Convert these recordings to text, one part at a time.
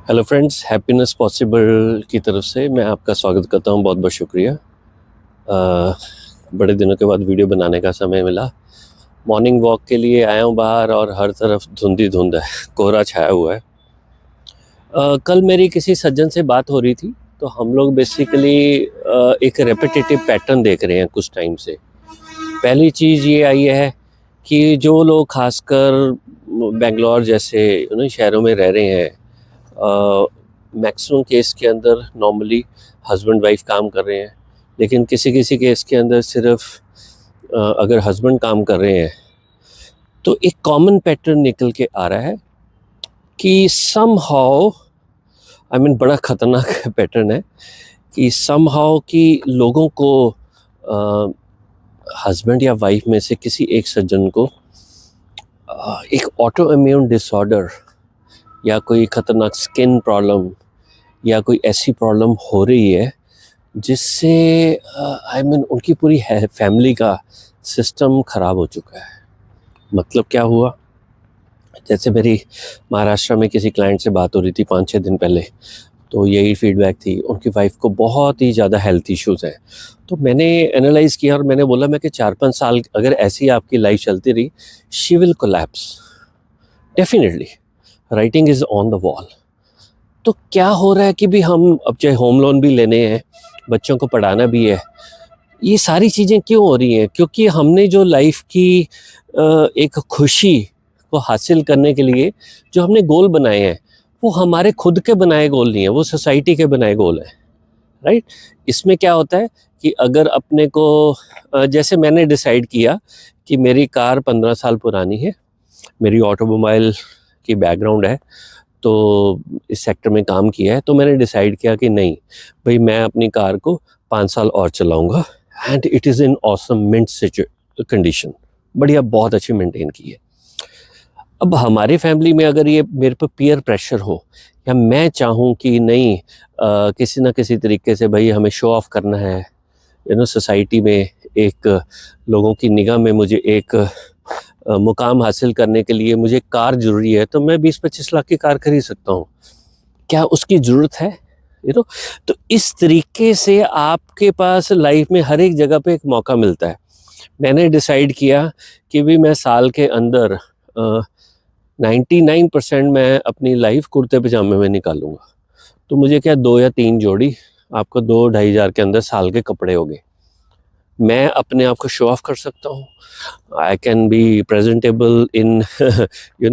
Hello friends, happiness possible की तरफ से मैं आपका स्वागत करता हूं। बहुत बहुत शुक्रिया। बड़े दिनों के बाद वीडियो बनाने का समय मिला। मॉर्निंग वॉक के लिए आया हूं बाहर और हर तरफ धुंध ही धुंध है, कोहरा छाया हुआ है। कल मेरी किसी सज्जन से बात हो रही थी, तो हम लोग बेसिकली एक रेपिटेटिव पैटर्न देख रहे हैं कुछ टाइम से। पहली चीज़ ये आई है कि जो लोग खासकर बेंगलोर जैसे शहरों में रह रहे हैं, मैक्सिमम केस के अंदर नॉर्मली हस्बैंड वाइफ काम कर रहे हैं, लेकिन किसी किसी केस के अंदर सिर्फ अगर हस्बैंड काम कर रहे हैं तो एक कॉमन पैटर्न निकल के आ रहा है कि सम हाउ बड़ा ख़तरनाक पैटर्न है कि सम हाउ कि लोगों को हस्बैंड या वाइफ में से किसी एक सज्जन को एक ऑटो इम्यून डिसऑर्डर या कोई ख़तरनाक स्किन प्रॉब्लम या कोई ऐसी प्रॉब्लम हो रही है जिससे उनकी पूरी फैमिली का सिस्टम ख़राब हो चुका है। मतलब क्या हुआ, जैसे मेरी महाराष्ट्र में किसी क्लाइंट से बात हो रही थी 5-6 दिन पहले, तो यही फीडबैक थी। उनकी वाइफ को बहुत ही ज़्यादा हेल्थ इश्यूज़ हैं। तो मैंने एनालाइज़ किया और मैंने बोला मैं कि 4-5 साल अगर ऐसी आपकी लाइफ चलती रही, she will collapse definitely. Writing is on the wall. तो क्या हो रहा है कि भी हम अब चाहे होम लोन भी लेने हैं, बच्चों को पढ़ाना भी है, ये सारी चीज़ें क्यों हो रही हैं? क्योंकि हमने जो लाइफ की एक खुशी को हासिल करने के लिए जो हमने गोल बनाए हैं, वो हमारे खुद के बनाए गोल नहीं है, वो सोसाइटी के बनाए गोल हैं, राइट? इसमें क्या होता है कि अगर अपने को जैसे मैंने डिसाइड किया कि मेरी कार 15 साल पुरानी है, मेरी ऑटोमोबाइल की बैकग्राउंड है, तो इस सेक्टर में काम किया है, तो मैंने डिसाइड किया कि नहीं भाई, मैं अपनी कार को 5 साल और चलाऊंगा and it is in awesome mint condition. बढ़िया, बहुत अच्छी मेंटेन की है। अब हमारी फैमिली में अगर ये मेरे पे पीयर प्रेशर हो या मैं चाहूँ कि नहीं, किसी ना किसी तरीके से भाई हमें शो ऑफ करना है, सोसाइटी में एक लोगों की निगाह में मुझे एक मुकाम हासिल करने के लिए मुझे कार ज़रूरी है, तो मैं 20-25 लाख की कार खरीद सकता हूँ। क्या उसकी ज़रूरत है? तो इस तरीके से आपके पास लाइफ में हर एक जगह पे एक मौका मिलता है। मैंने डिसाइड किया कि भी मैं साल के अंदर 99% मैं अपनी लाइफ कुर्ते पजामे में निकालूंगा। तो मुझे क्या 2 या 3 जोड़ी, आपको 2-2.5 हज़ार के अंदर साल के कपड़े हो गए। मैं अपने आप को शो ऑफ कर सकता हूँ। I can be presentable in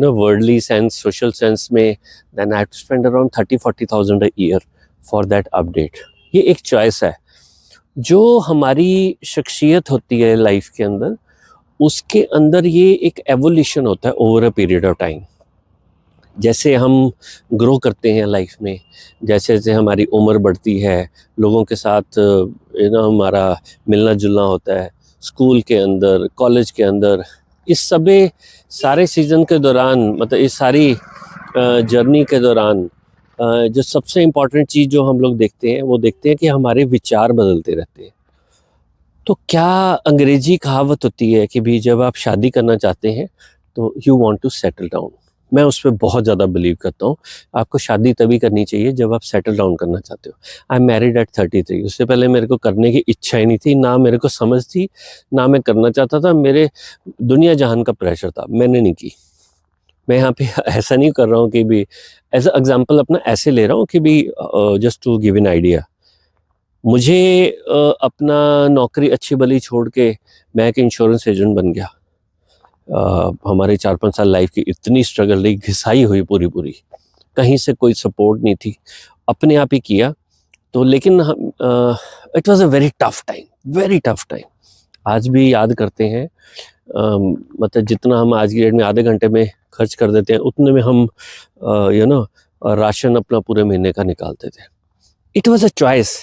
worldly sense, social sense में। Then I have to spend around 30-40,000 a year for that update. ये एक चॉइस है। जो हमारी शख्सियत होती है लाइफ के अंदर, उसके अंदर ये एक एवोल्यूशन होता है over a period of time. जैसे हम ग्रो करते हैं लाइफ में, जैसे जैसे हमारी उम्र बढ़ती है, लोगों के साथ हमारा मिलना जुलना होता है, स्कूल के अंदर, कॉलेज के अंदर, इस सभी सारे सीज़न के दौरान, मतलब इस सारी जर्नी के दौरान जो सबसे इम्पॉर्टेंट चीज़ जो हम लोग देखते हैं, वो देखते हैं कि हमारे विचार बदलते रहते हैं। तो क्या अंग्रेजी कहावत होती है कि भी जब आप शादी करना चाहते हैं तो you want to settle down. मैं उस पर बहुत ज़्यादा बिलीव करता हूँ। आपको शादी तभी करनी चाहिए जब आप सेटल डाउन करना चाहते हो। I am married eight 33। उससे पहले मेरे को करने की इच्छा ही नहीं थी, ना मेरे को समझ थी, ना मैं करना चाहता था। मेरे दुनिया जहान का प्रेशर था, मैंने नहीं की। मैं यहाँ पे ऐसा नहीं कर रहा हूँ कि भी एज अ एग्जाम्पल अपना ऐसे ले रहा हूँ कि भी just to give an idea. मुझे अपना नौकरी अच्छी भली छोड़ के मैं एक इंश्योरेंस एजेंट बन गया। हमारे 4-5 साल लाइफ की इतनी स्ट्रगल रही, घिसाई हुई पूरी पूरी, कहीं से कोई सपोर्ट नहीं थी, अपने आप ही किया। तो लेकिन it was a very tough time, very tough time. आज भी याद करते हैं। मतलब जितना हम आज की डेट में आधे घंटे में खर्च कर देते हैं, उतने में हम राशन अपना पूरे महीने का निकालते थे। It was a choice.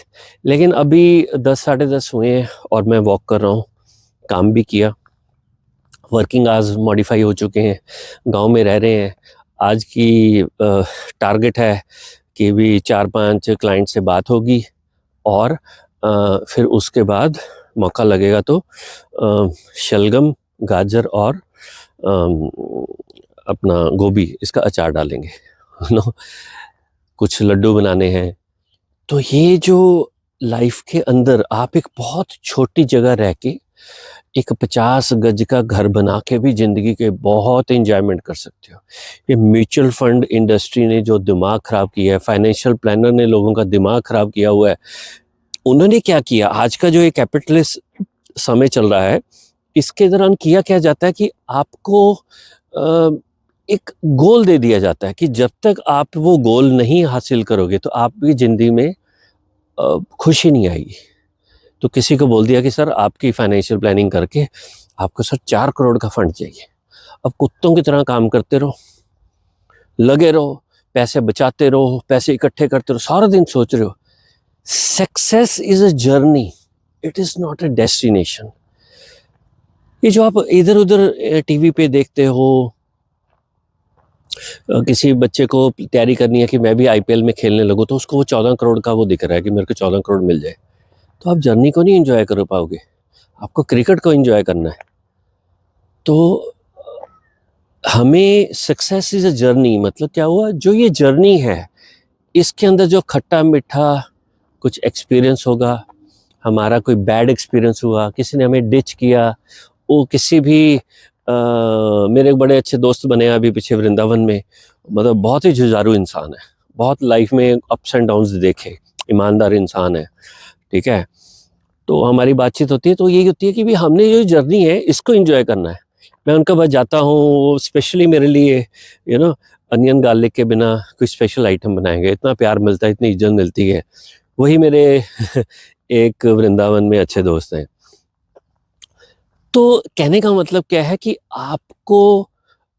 लेकिन अभी 10-10:30 हुए हैं और मैं वॉक कर रहा हूँ, काम भी किया, वर्किंग आवर्स मॉडिफाई हो चुके हैं, गांव में रह रहे हैं। आज की टारगेट है कि भी 4-5 क्लाइंट से बात होगी और फिर उसके बाद मौका लगेगा तो शलगम, गाजर और अपना गोभी, इसका अचार डालेंगे। नो, कुछ लड्डू बनाने हैं। तो ये जो लाइफ के अंदर आप एक बहुत छोटी जगह रह के एक 50 गज का घर बना के भी ज़िंदगी के बहुत एंजॉयमेंट कर सकते हो। ये म्यूचुअल फंड इंडस्ट्री ने जो दिमाग ख़राब किया है, फाइनेंशियल प्लानर ने लोगों का दिमाग ख़राब किया हुआ है। उन्होंने क्या किया, आज का जो ये कैपिटलिस्ट समय चल रहा है, इसके दौरान किया क्या जाता है कि आपको एक गोल दे दिया जाता है कि जब तक आप वो गोल नहीं हासिल करोगे तो आपकी ज़िंदगी में खुशी नहीं आएगी। तो किसी को बोल दिया कि सर आपकी फाइनेंशियल प्लानिंग करके आपको सर 4 करोड़ का फंड चाहिए। अब कुत्तों की तरह काम करते रहो, लगे रहो, पैसे बचाते रहो, पैसे इकट्ठे करते रहो, सारा दिन सोच रहे हो। Success is a journey, it is not a destination. ये जो आप इधर-उधर टीवी पे देखते हो, किसी बच्चे को तैयारी करनी है कि मैं भी आईपीएल में खेलने लगूँ, तो उसको वो 14 करोड़ का वो दिख रहा है कि मेरे को 14 करोड़ मिल जाए। तो आप जर्नी को नहीं एंजॉय कर पाओगे, आपको क्रिकेट को एंजॉय करना है। तो हमें सक्सेस इज़ अ जर्नी मतलब क्या हुआ, जो ये जर्नी है इसके अंदर जो खट्टा मीठा कुछ एक्सपीरियंस होगा, हमारा कोई बैड एक्सपीरियंस हुआ, किसी ने हमें डिच किया, वो किसी भी मेरे एक बड़े अच्छे दोस्त बने हैं अभी पीछे वृंदावन में, मतलब बहुत ही जुझारू इंसान है, बहुत लाइफ में अप्स एंड डाउन्स देखे, ईमानदार इंसान है, ठीक है। तो हमारी बातचीत होती है तो यही होती है कि भी हमने जो जर्नी है इसको एंजॉय करना है। मैं उनके पास जाता हूँ, वो स्पेशली मेरे लिए अनियन गार्लिक के बिना कोई स्पेशल आइटम बनाएंगे, इतना प्यार मिलता है, इतनी इज्जत मिलती है। वही मेरे एक वृंदावन में अच्छे दोस्त हैं। तो कहने का मतलब क्या है कि आपको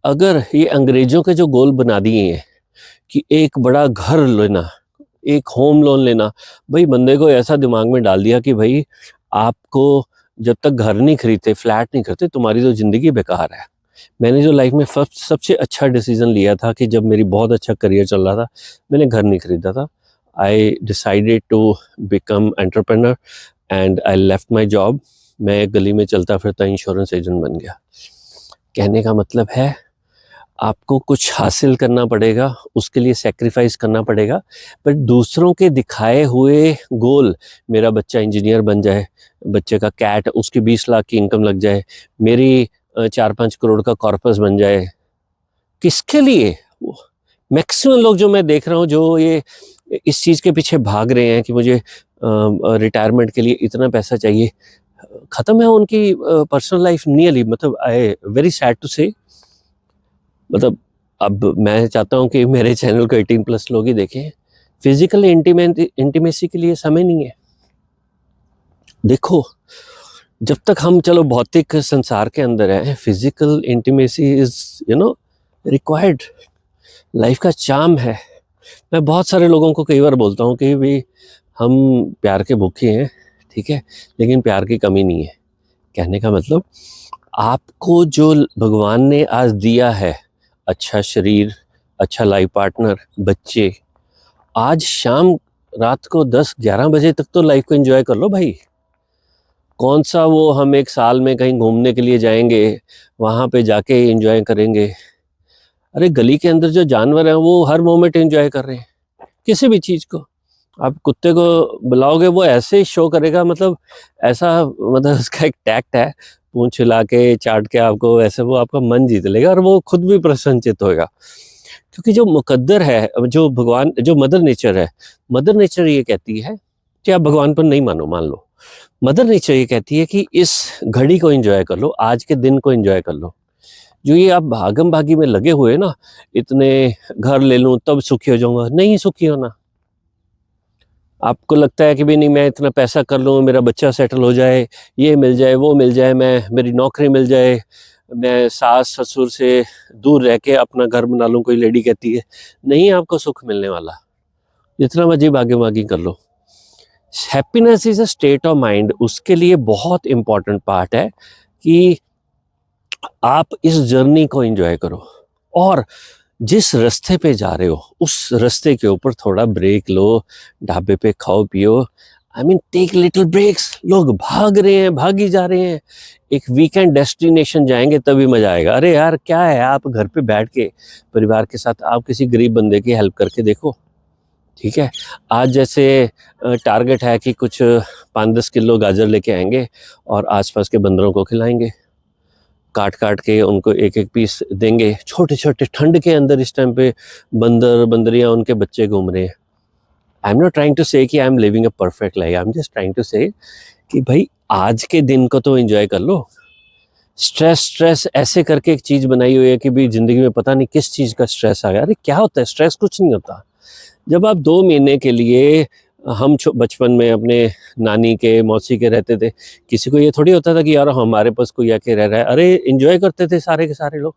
अगर ये अंग्रेजों के जो गोल बना दिए हैं कि एक बड़ा घर लेना, एक होम लोन लेना, भाई बंदे को ऐसा दिमाग में डाल दिया कि भाई आपको जब तक घर नहीं खरीदते, फ्लैट नहीं खरीदते, तुम्हारी तो ज़िंदगी बेकार है। मैंने जो लाइफ में सबसे अच्छा डिसीजन लिया था कि जब मेरी बहुत अच्छा करियर चल रहा था, मैंने घर नहीं खरीदा था। I decided to become entrepreneur and I left my job. मैं गली में चलता फिरता इंश्योरेंस एजेंट बन गया। कहने का मतलब है आपको कुछ हासिल करना पड़ेगा, उसके लिए सैक्रिफाइस करना पड़ेगा, पर दूसरों के दिखाए हुए गोल, मेरा बच्चा इंजीनियर बन जाए, बच्चे का कैट, उसकी 20 लाख की इनकम लग जाए, मेरी 4-5 करोड़ का कॉर्पस बन जाए, किसके लिए? मैक्सिमम लोग जो मैं देख रहा हूँ जो ये इस चीज़ के पीछे भाग रहे हैं कि मुझे रिटायरमेंट के लिए इतना पैसा चाहिए, ख़त्म है उनकी पर्सनल लाइफ नियरली, मतलब आई वेरी सैड टू से, मतलब अब मैं चाहता हूँ कि मेरे चैनल को 18 प्लस लोग ही देखें। फिजिकल इंटीमेसी के लिए समय नहीं है। देखो, जब तक हम चलो भौतिक संसार के अंदर हैं, physical intimacy is required, life का चार्म है। मैं बहुत सारे लोगों को कई बार बोलता हूँ कि भाई हम प्यार के भूखे हैं, ठीक है, लेकिन प्यार की कमी नहीं है। कहने का मतलब आपको जो भगवान ने आज दिया है, अच्छा शरीर, अच्छा लाइफ पार्टनर, बच्चे, आज शाम रात को 10-11 बजे तक तो लाइफ को एंजॉय कर लो भाई। कौन सा वो हम एक साल में कहीं घूमने के लिए जाएंगे, वहाँ पे जाके एंजॉय करेंगे? अरे गली के अंदर जो जानवर हैं वो हर मोमेंट एंजॉय कर रहे हैं किसी भी चीज़ को। आप कुत्ते को बुलाओगे वो ऐसे ही शो करेगा, मतलब ऐसा, मतलब उसका एक टैक्ट है, पूंछ हिला के चाट के आपको ऐसे वो आपका मन जीत लेगा और वो खुद भी प्रसन्नचित्त होगा। क्योंकि जो मुकद्दर है, जो भगवान, जो मदर नेचर है, मदर नेचर ये कहती है कि आप भगवान पर नहीं मानो, मान लो, मदर नेचर ये कहती है कि इस घड़ी को एंजॉय कर लो, आज के दिन को एंजॉय कर लो। जो ये आप भागम भागी में लगे हुए ना, इतने घर ले लूँ तब सुखी हो जाऊंगा, नहीं सुखी होना। आपको लगता है कि भाई नहीं, मैं इतना पैसा कर लूँ, मेरा बच्चा सेटल हो जाए, ये मिल जाए, वो मिल जाए, मेरी नौकरी मिल जाए, मैं सास ससुर से दूर रह के अपना घर बना लूँ। कोई लेडी कहती है नहीं, आपको सुख मिलने वाला, जितना मर्जी भागे भागी कर लो। Happiness is a state of mind, उसके लिए बहुत इंपॉर्टेंट पार्ट है कि आप इस जर्नी को एंजॉय करो, और जिस रास्ते पे जा रहे हो उस रास्ते के ऊपर थोड़ा ब्रेक लो, ढाबे पे खाओ पियो, I mean take little breaks. लोग भाग रहे हैं, भागी जा रहे हैं, एक वीकेंड डेस्टिनेशन जाएंगे तभी मजा आएगा। अरे यार क्या है, आप घर पे बैठ के परिवार के साथ आप किसी गरीब बंदे की हेल्प करके देखो, ठीक है। आज जैसे टारगेट है कि कुछ 5-10 किलो गाजर लेके आएंगे और आसपास के बंदरों को खिलाएंगे, काट काट के उनको एक एक पीस देंगे। छोटे छोटे, ठंड के अंदर इस टाइम पे बंदर बंदरियां उनके बच्चे घूम रहे हैं। I am not trying to say कि I am living a perfect life, I am just trying to say कि भाई आज के दिन को तो एंजॉय कर लो। स्ट्रेस स्ट्रेस ऐसे करके एक चीज बनाई हुई है कि भाई जिंदगी में पता नहीं किस चीज का स्ट्रेस आ गया। अरे क्या होता है स्ट्रेस? कुछ नहीं होता। जब आप 2 महीने के लिए, हम बचपन में अपने नानी के मौसी के रहते थे, किसी को ये थोड़ी होता था कि यार हमारे पास कोई आके रह रहा है। अरे एंजॉय करते थे सारे के सारे लोग,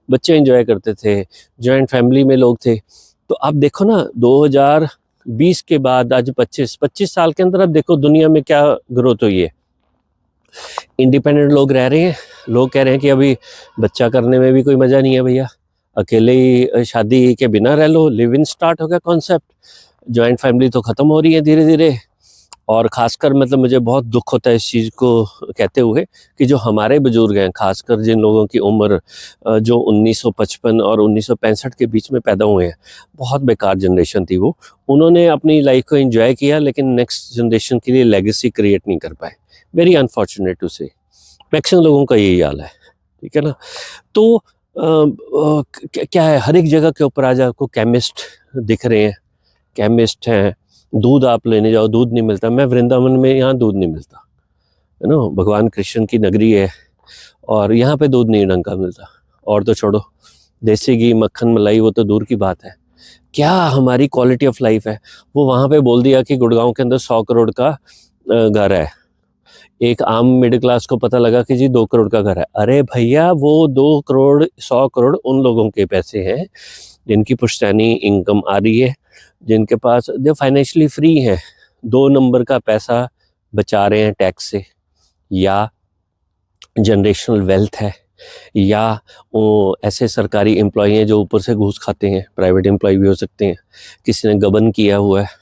बच्चे एंजॉय करते थे, जॉइंट फैमिली में लोग थे। तो आप देखो ना 2020 के बाद आज 25 साल के अंदर अब देखो दुनिया में क्या ग्रोथ हुई है। इंडिपेंडेंट लोग रह रहे हैं। लोग कह रहे हैं कि अभी बच्चा करने में भी कोई मजा नहीं है भैया, अकेले ही शादी के बिना रह लो, लिव इन स्टार्ट हो गया कॉन्सेप्ट। जॉइंट फैमिली तो खत्म हो रही है धीरे धीरे। और खासकर मतलब मुझे बहुत दुख होता है इस चीज़ को कहते हुए कि जो हमारे बुजुर्ग हैं, खासकर जिन लोगों की उम्र जो 1955 और 1965 के बीच में पैदा हुए हैं, बहुत बेकार जनरेशन थी वो। उन्होंने अपनी लाइफ को एंजॉय किया लेकिन नेक्स्ट जनरेशन के लिए लेगेसी क्रिएट नहीं कर पाए। वेरी अनफॉर्चुनेट टू से। मैक्सिमम लोगों का यही हाल है, ठीक है ना। तो क्या है, हर एक जगह के ऊपर आज आपको केमिस्ट दिख रहे हैं, केमिस्ट हैं। दूध आप लेने जाओ, दूध नहीं मिलता। मैं वृंदावन में, यहाँ दूध नहीं मिलता, है ना। भगवान कृष्ण की नगरी है और यहाँ पे दूध नहीं ढंग का मिलता। और तो छोड़ो, देसी घी मक्खन मलाई वो तो दूर की बात है। क्या हमारी क्वालिटी ऑफ लाइफ है। वो वहाँ पे बोल दिया कि गुड़गांव के अंदर 100 करोड़ का घर है। एक आम मिडिल क्लास को पता लगा कि जी 2 करोड़ का घर है। अरे भैया वो 2 करोड़ 100 करोड़ उन लोगों के पैसे हैं जिनकी पुश्तैनी इनकम आ रही है, जिनके पास जो फाइनेंशियली फ्री है, 2 नंबर का पैसा बचा रहे हैं टैक्स से, या जनरेशनल वेल्थ है, या वो ऐसे सरकारी एम्प्लॉय हैं जो ऊपर से घूस खाते हैं, प्राइवेट एम्प्लॉय भी हो सकते हैं, किसी ने गबन किया हुआ है,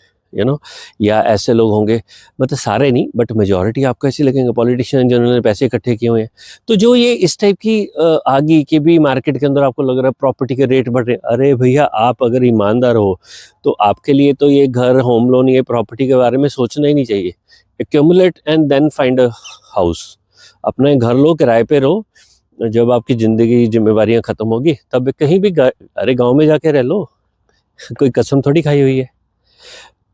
या ऐसे लोग होंगे। मतलब सारे नहीं बट मेजॉरिटी आपको ऐसे लगेंगे पॉलिटिशियन जिन्होंने पैसे इकट्ठे किए हुए हैं। तो जो ये इस टाइप की आ गई कि भी मार्केट के अंदर आपको लग रहा है प्रॉपर्टी के रेट बढ़ रहे हैं। अरे भैया आप अगर ईमानदार हो तो आपके लिए तो ये घर, होम लोन, ये प्रॉपर्टी के बारे में सोचना ही नहीं चाहिए। Accumulate and then find a house. अपना घर लो, किराए पे रहो। जब आपकी जिंदगी जिम्मेवारियां खत्म होगी तब कहीं भी अरे गांव में जाके रह लो, कोई कसम थोड़ी खाई हुई है।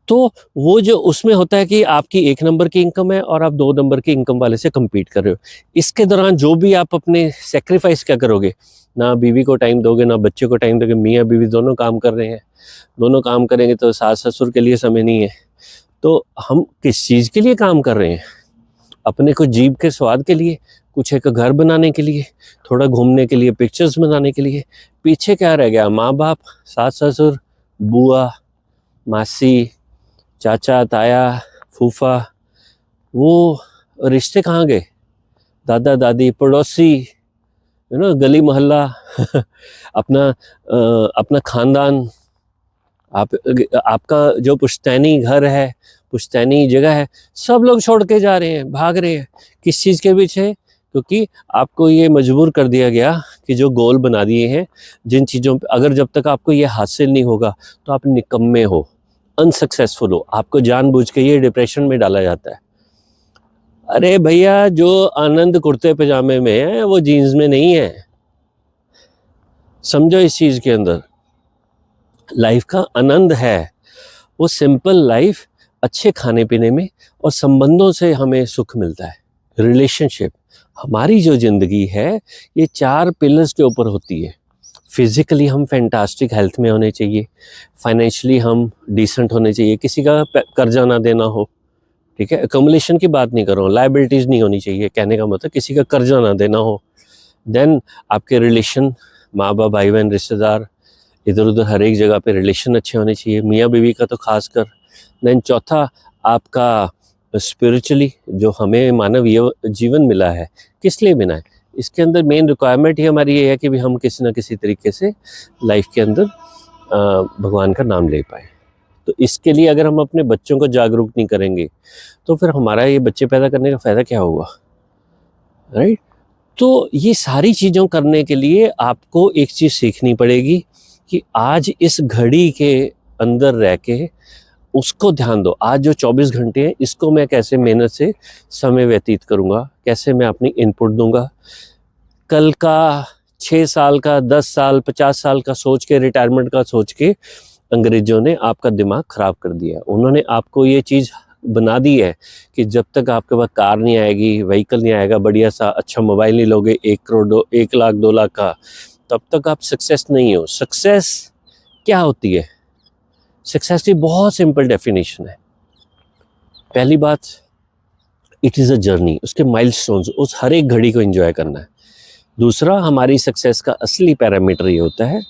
तो वो जो उसमें होता है कि आपकी 1 नंबर की इनकम है और आप 2 नंबर की इनकम वाले से compete कर रहे हो। इसके दौरान जो भी आप अपने सेक्रीफाइस क्या करोगे, ना बीवी को टाइम दोगे ना बच्चे को टाइम दोगे। मियाँ बीवी दोनों काम कर रहे हैं, दोनों काम करेंगे तो सास ससुर के लिए समय नहीं है। तो हम किस चीज़ के लिए काम कर रहे हैं? अपने को जीभ के स्वाद के लिए, कुछ एक घर बनाने के लिए, थोड़ा घूमने के लिए, पिक्चर्स बनाने के लिए। पीछे क्या रह गया? माँ बाप, सास ससुर, बुआ, मासी, चाचा, ताया, फूफा, वो रिश्ते कहाँ गए? दादा दादी, पड़ोसी, गली मोहल्ला अपना खानदान। आपका जो पुश्तैनी घर है, पुश्तैनी जगह है, सब लोग छोड़ के जा रहे हैं, भाग रहे हैं। किस चीज़ के पीछे? क्योंकि आपको ये मजबूर कर दिया गया कि जो गोल बना दिए हैं, जिन चीज़ों पे अगर जब तक आपको ये हासिल नहीं होगा तो आप निकम्मे हो, अनसक्सेसफुल हो। आपको जानबूझ के ये डिप्रेशन में डाला जाता है। अरे भैया जो आनंद कुर्ते पजामे में है वो जीन्स में नहीं है। समझो इस चीज़ के अंदर लाइफ का आनंद है वो सिंपल लाइफ, अच्छे खाने पीने में और संबंधों से हमें सुख मिलता है। रिलेशनशिप, हमारी जो ज़िंदगी है ये 4 पिलर्स के ऊपर होती है। फिज़िकली हम फैंटास्टिक हेल्थ में होने चाहिए, फाइनेंशियली हम डिसेंट होने चाहिए, किसी का कर्जा ना देना हो, ठीक है। अकोमोलेशन की बात नहीं कर रहा हूँ, लाइबिलिटीज़ नहीं होनी चाहिए, कहने का मतलब किसी का कर्जा ना देना हो। देन आपके रिलेशन, माँ बाप, भाई बहन, रिश्तेदार, इधर उधर हर एक जगह पे रिलेशन अच्छे होने चाहिए, मियाँ बीवी का तो खास कर। देन चौथा आपका स्पिरिचुअली, जो हमें मानव जीवन मिला है किस लिए मिला है, इसके अंदर मेन रिक्वायरमेंट ही हमारी ये है कि भी हम किसी ना किसी तरीके से लाइफ के अंदर भगवान का नाम ले पाए। तो इसके लिए अगर हम अपने बच्चों को जागरूक नहीं करेंगे तो फिर हमारा ये बच्चे पैदा करने का फ़ायदा क्या हुआ, राइट। तो ये सारी चीज़ों करने के लिए आपको एक चीज़ सीखनी पड़ेगी कि आज इस घड़ी के अंदर रह के उसको ध्यान दो। आज जो 24 घंटे हैं इसको मैं कैसे मेहनत से समय व्यतीत करूँगा, कैसे मैं अपनी इनपुट दूंगा। कल का 6 साल का, 10 साल, 50 साल का सोच के, रिटायरमेंट का सोच के अंग्रेजों ने आपका दिमाग ख़राब कर दिया। उन्होंने आपको ये चीज़ बना दी है कि जब तक आपके पास कार नहीं आएगी, व्हीकल नहीं आएगा, बढ़िया सा अच्छा मोबाइल नहीं लोगे 1 करोड़ 1 लाख 2 लाख का, तब तक आप सक्सेस नहीं हो। सक्सेस क्या होती है? सक्सेस की बहुत सिंपल डेफिनेशन है। पहली बात, इट इज़ अ जर्नी, उसके माइलस्टोन्स, उस हर एक घड़ी को एंजॉय करना है। दूसरा, हमारी सक्सेस का असली पैरामीटर ये होता है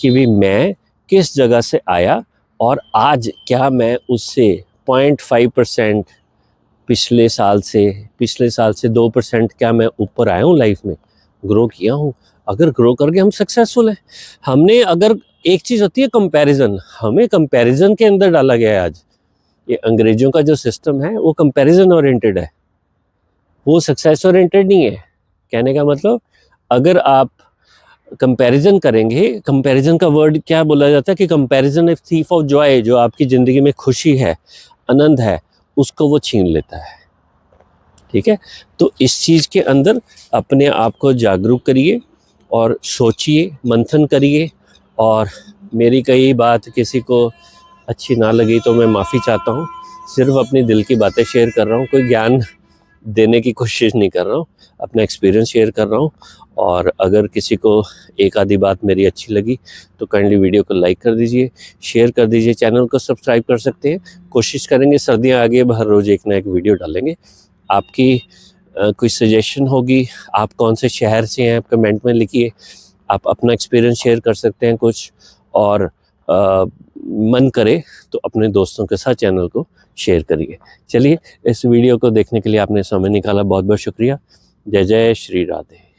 कि भी मैं किस जगह से आया और आज क्या मैं उससे 0.5% पिछले साल से 2% क्या मैं ऊपर आया हूँ लाइफ में, ग्रो किया हूँ। अगर ग्रो करके हम सक्सेसफुल हैं। हमने अगर एक चीज़ होती है कंपैरिजन, हमें कंपैरिजन के अंदर डाला गया है आज। ये अंग्रेजों का जो सिस्टम है वो कंपैरिजन ओरिएंटेड है, वो सक्सेस ओरिएंटेड नहीं है। कहने का मतलब, अगर आप कंपैरिजन करेंगे, कंपैरिजन का वर्ड क्या बोला जाता है कि comparison is thief of Joy, जो आपकी ज़िंदगी में खुशी है, आनंद है, उसको वो छीन लेता है। ठीक है, तो इस चीज़ के अंदर अपने आप को जागरूक करिए और सोचिए, मंथन करिए। और मेरी कई बात किसी को अच्छी ना लगी तो मैं माफ़ी चाहता हूँ। सिर्फ अपनी दिल की बातें शेयर कर रहा हूँ, कोई ज्ञान देने की कोशिश नहीं कर रहा हूँ, अपना एक्सपीरियंस शेयर कर रहा हूँ। और अगर किसी को एक आधी बात मेरी अच्छी लगी तो काइंडली वीडियो को लाइक कर दीजिए, शेयर कर दीजिए, चैनल को सब्सक्राइब कर सकते हैं। कोशिश करेंगे, सर्दियाँ आगे, हर रोज़ एक ना एक वीडियो डालेंगे। आपकी कोई सजेशन होगी, आप कौन से शहर से हैं, आप कमेंट में लिखिए। आप अपना एक्सपीरियंस शेयर कर सकते हैं कुछ, और मन करे तो अपने दोस्तों के साथ चैनल को शेयर करिए। चलिए, इस वीडियो को देखने के लिए आपने समय निकाला, बहुत बहुत शुक्रिया। जय जय श्री राधे।